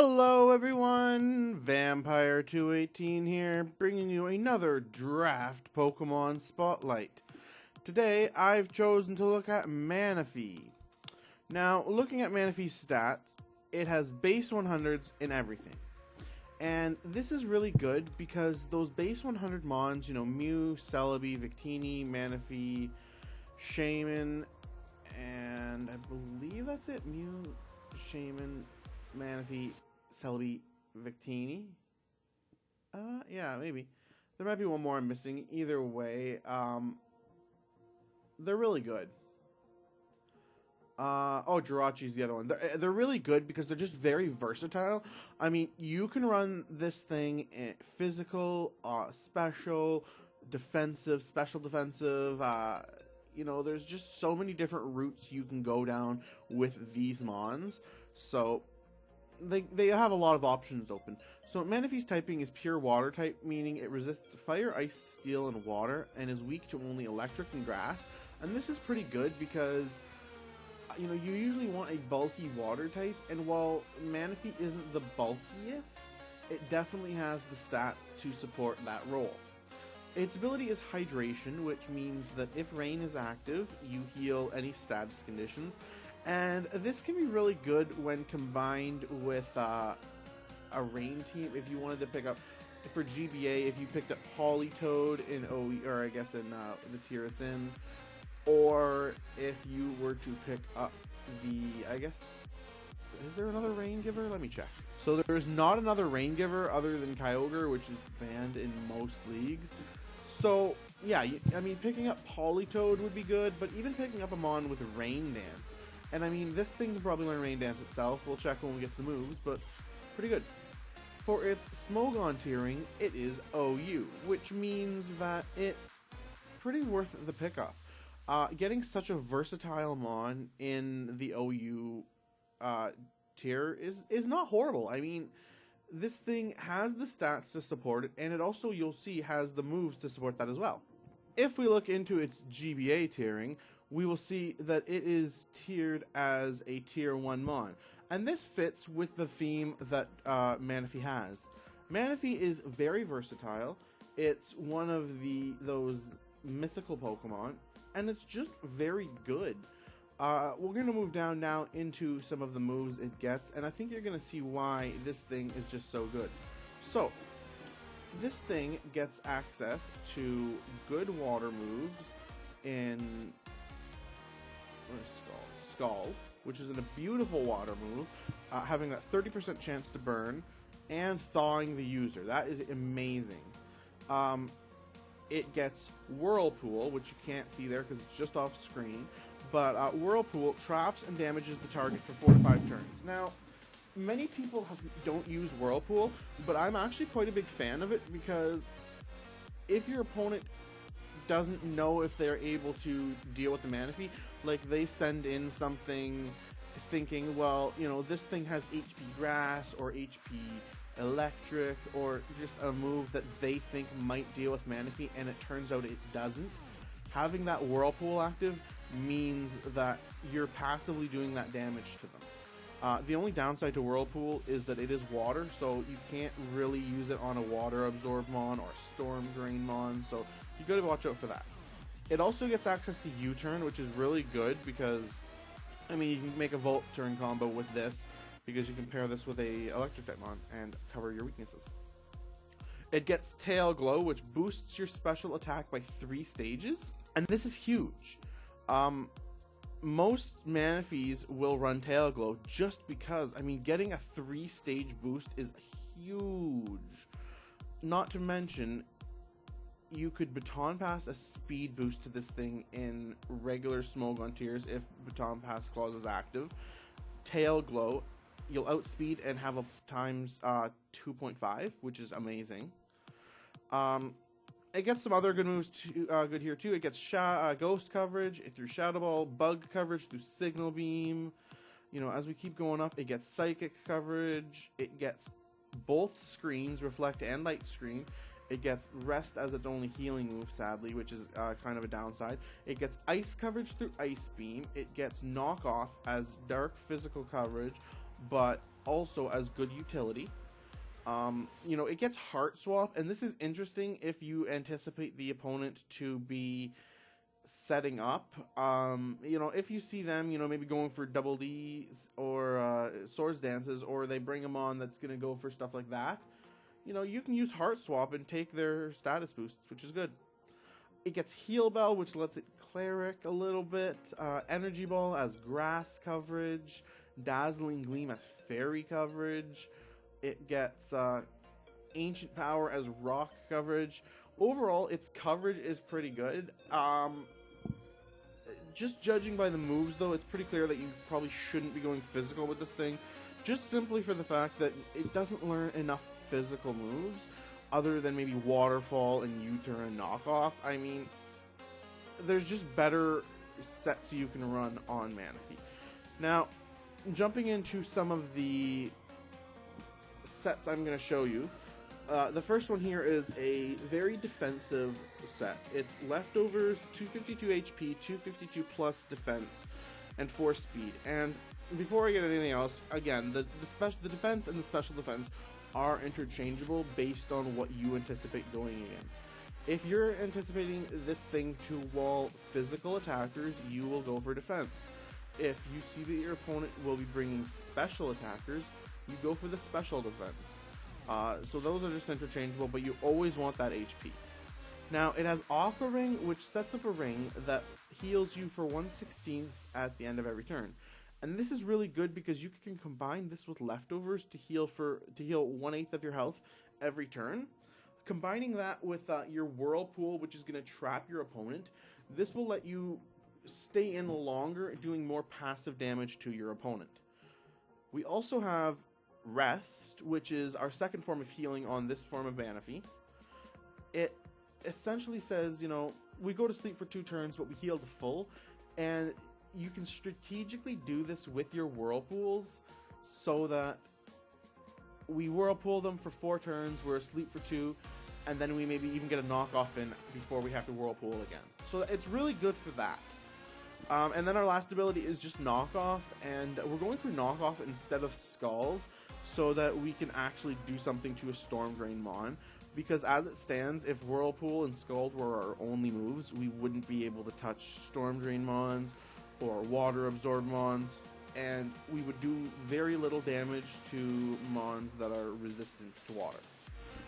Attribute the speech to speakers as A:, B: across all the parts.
A: Hello everyone, Vampire218 here, bringing you another Draft Pokemon Spotlight. Today, I've chosen to look at Manaphy. Now, looking at Manaphy's stats, it has base 100s in everything. And this is really good because those base 100 mons, Mew, Celebi, Victini, Manaphy, Shaman, and I believe that's it. Mew, Shaman, Manaphy, Celebi, Victini. Yeah, maybe. There might be one more I'm missing. Either way, they're really good. Jirachi's the other one. They're really good because they're just very versatile. I mean, you can run this thing in physical, special, defensive, special defensive. There's just so many different routes you can go down with these mons. So they have a lot of options open. So Manaphy's typing is pure water type, meaning it resists fire, ice, steel, and water, and is weak to only electric and grass. And this is pretty good because you usually want a bulky water type, and while Manaphy isn't the bulkiest, it definitely has the stats to support that role. Its ability is Hydration, which means that if rain is active, you heal any status conditions, and this can be really good when combined with a rain team. If you wanted to pick up, for GBA, if you picked up Politoed in OE, or I guess in the tier it's in, or if you were to pick up is there another Rain Giver? Let me check. So there's not another Rain Giver other than Kyogre, which is banned in most leagues. So yeah, picking up Politoed would be good, but even picking up a mon with Rain Dance. And this thing can probably learn Rain Dance itself. We'll check when we get to the moves, but pretty good. For its Smogon tiering, it is OU, which means that it's pretty worth the pickup. Getting such a versatile mon in the OU tier is not horrible. This thing has the stats to support it, and it also, you'll see, has the moves to support that as well. If we look into its GBA tiering, we will see that it is tiered as a tier 1 mon. And this fits with the theme that Manaphy has. Manaphy is very versatile. It's one of those mythical Pokemon, and it's just very good. We're going to move down now into some of the moves it gets, and I think you're going to see why this thing is just so good. So, this thing gets access to good water moves in Scald, which is a beautiful water move, having that 30% chance to burn, and thawing the user. That is amazing. It gets Whirlpool, which you can't see there because it's just off screen, but Whirlpool traps and damages the target for 4 to 5 turns. Now, many people don't use Whirlpool, but I'm actually quite a big fan of it because if your opponent doesn't know if they're able to deal with the Manaphy, like they send in something thinking, well, this thing has HP Grass or HP Electric, or just a move that they think might deal with Manaphy, and it turns out it doesn't. Having that Whirlpool active means that you're passively doing that damage to them. The only downside to Whirlpool is that it is water, so you can't really use it on a water absorb mon or storm drain mon, so you gotta watch out for that. It also gets access to U-turn, which is really good because you can make a Volt turn combo with this, because you can pair this with a electric type mon and cover your weaknesses. It gets Tail Glow, which boosts your special attack by 3 stages, and this is huge. Most Manaphys will run Tail Glow just because, getting a 3-stage boost is huge. Not to mention, you could Baton Pass a speed boost to this thing in regular Smogon tiers if Baton Pass clause is active. Tail Glow, you'll outspeed and have a times 2.5, which is amazing. It gets some other good moves good here too. It gets Ghost coverage through Shadow Ball, Bug coverage through Signal Beam. As we keep going up, it gets Psychic coverage. It gets both screens, Reflect and Light Screen. It gets Rest as its only healing move, sadly, which is kind of a downside. It gets Ice coverage through Ice Beam. It gets Knock Off as Dark physical coverage, but also as good utility. It gets Heart Swap, and this is interesting if you anticipate the opponent to be setting up. If you see them, maybe going for double Ds or swords dances, or they bring them on that's going to go for stuff like that, you can use Heart Swap and take their status boosts, which is good. It gets Heal Bell, which lets it Cleric a little bit. Energy Ball as grass coverage. Dazzling Gleam as fairy coverage. It gets Ancient Power as rock coverage. Overall, its coverage is pretty good. Just judging by the moves, though, it's pretty clear that you probably shouldn't be going physical with this thing, just simply for the fact that it doesn't learn enough physical moves, other than maybe Waterfall and U-Turn and Knockoff. I mean, there's just better sets you can run on Manaphy. Now, jumping into some of the sets I'm going to show you, the first one here is a very defensive set. It's Leftovers, 252 HP, 252 plus defense, and 4 speed. And before I get anything else, again, the defense and the special defense are interchangeable based on what you anticipate going against. If you're anticipating this thing to wall physical attackers, you will go for defense. If you see that your opponent will be bringing special attackers, you go for the special defense. So those are just interchangeable, but you always want that HP. Now, it has Aqua Ring, which sets up a ring that heals you for 1/16 at the end of every turn. And this is really good because you can combine this with Leftovers to heal 1/8 of your health every turn. Combining that with your Whirlpool, which is going to trap your opponent, this will let you stay in longer, doing more passive damage to your opponent. We also have Rest, which is our second form of healing on this form of Manaphy. It essentially says, we go to sleep for 2 turns, but we heal to full, and you can strategically do this with your Whirlpools so that we Whirlpool them for 4 turns, we're asleep for 2, and then we maybe even get a knockoff in before we have to Whirlpool again. So it's really good for that. And then our last ability is just Knockoff, and we're going for Knockoff instead of Scald so that we can actually do something to a Storm Drain Mon. Because as it stands, if Whirlpool and Scald were our only moves, we wouldn't be able to touch Storm Drain Mons or Water Absorb Mons, and we would do very little damage to Mons that are resistant to water.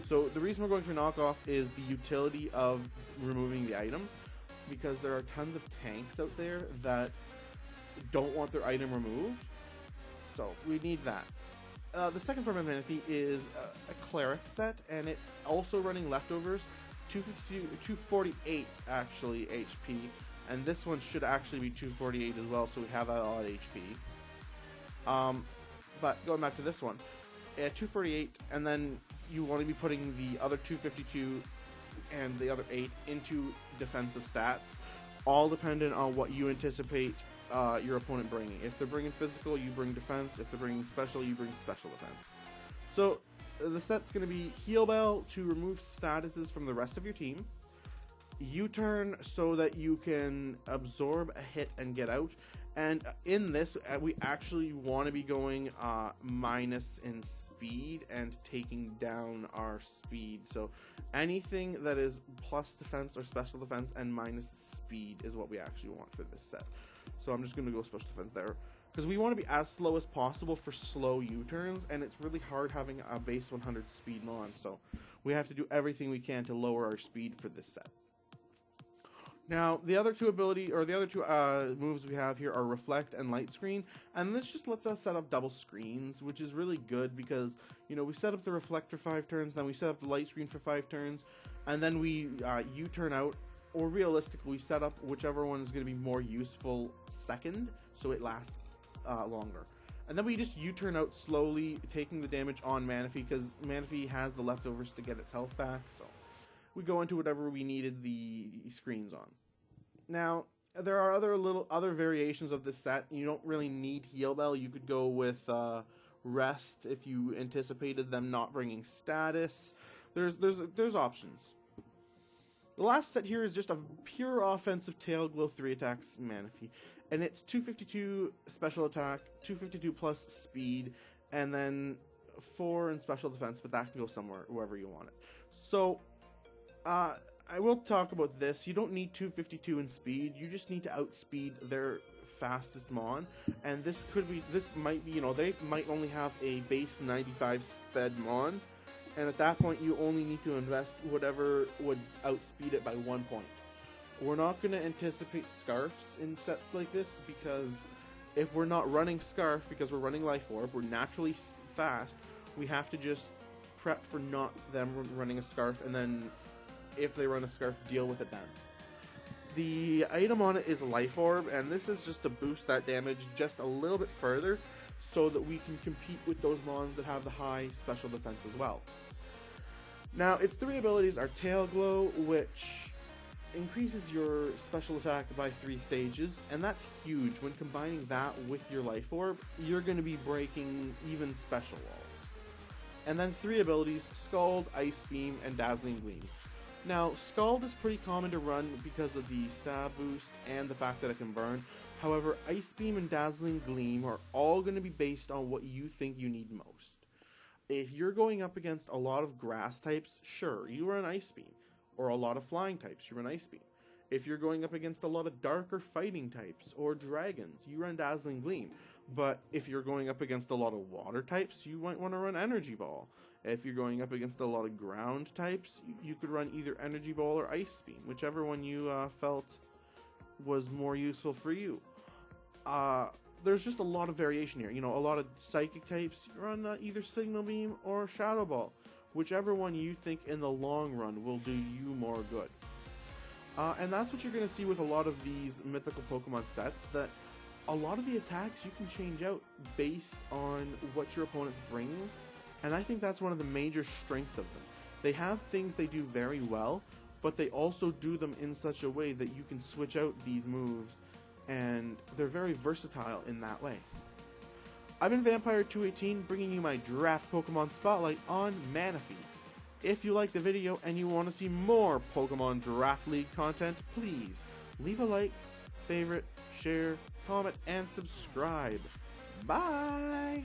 A: So the reason we're going for Knockoff is the utility of removing the item, because there are tons of tanks out there that don't want their item removed, so we need that. The second form of Manaphy is a Cleric set, and it's also running Leftovers, 248 actually HP, and this one should actually be 248 as well, so we have that a lot of HP. But going back to this one, 248, and then you want to be putting the other 252 and the other 8 into defensive stats, all dependent on what you anticipate your opponent bringing. If they're bringing physical, you bring defense. If they're bringing special, you bring special defense. So the set's going to be Heal Bell to remove statuses from the rest of your team, U-Turn so that you can absorb a hit and get out, and in this we actually want to be going minus in speed and taking down our speed. So anything that is plus defense or special defense and minus speed is what we actually want for this set. So I'm just going to go special defense there, because we want to be as slow as possible for slow U-turns, and it's really hard having a base 100 speed Mon, so we have to do everything we can to lower our speed for this set. Now, the other two moves we have here are Reflect and Light Screen, and this just lets us set up double screens, which is really good because, we set up the Reflect for 5 turns, then we set up the Light Screen for 5 turns, and then we U-turn out, or realistically, we set up whichever one is going to be more useful second, so it lasts longer. And then we just U-turn out slowly, taking the damage on Manaphy, because Manaphy has the leftovers to get its health back, so we go into whatever we needed the screens on. Now, there are other variations of this set. You don't really need Heal Bell. You could go with Rest if you anticipated them not bringing status. There's options. The last set here is just a pure offensive Tail Glow 3 attacks Manaphy, and it's 252 special attack, 252 plus speed, and then 4 in special defense, but that can go somewhere, wherever you want it. So, I will talk about this. You don't need 252 in speed. You just need to outspeed their fastest Mon, and this might be, they might only have a base 95 sped Mon, and at that point you only need to invest whatever would outspeed it by 1 point. We're not going to anticipate Scarfs in sets like this, because if we're not running Scarf because we're running Life Orb, we're naturally fast, we have to just prep for not them running a Scarf, and then if they run a Scarf, deal with it then. The item on it is Life Orb, and this is just to boost that damage just a little bit further so that we can compete with those Mons that have the high special defense as well. Now, its 3 abilities are Tail Glow, which increases your special attack by 3 stages, and that's huge. When combining that with your Life Orb, you're going to be breaking even special walls. And then 3 abilities, Scald, Ice Beam, and Dazzling Gleam. Now, Scald is pretty common to run because of the stab boost and the fact that it can burn. However, Ice Beam and Dazzling Gleam are all going to be based on what you think you need most. If you're going up against a lot of grass types, sure, you run Ice Beam. Or a lot of flying types, you run Ice Beam. If you're going up against a lot of darker fighting types or dragons, you run Dazzling Gleam. But if you're going up against a lot of water types, you might want to run Energy Ball. If you're going up against a lot of ground types, you could run either Energy Ball or Ice Beam, whichever one you felt was more useful for you. There's just a lot of variation here. A lot of psychic types, you run either Signal Beam or Shadow Ball. Whichever one you think in the long run will do you more good. And that's what you're going to see with a lot of these mythical Pokemon sets, that a lot of the attacks you can change out based on what your opponent's bringing, and I think that's one of the major strengths of them. They have things they do very well, but they also do them in such a way that you can switch out these moves, and they're very versatile in that way. I've been Vampire218, bringing you my Draft Pokemon Spotlight on Manaphy. If you like the video and you want to see more Pokemon Draft League content, please leave a like, favorite, share, comment, and subscribe. Bye!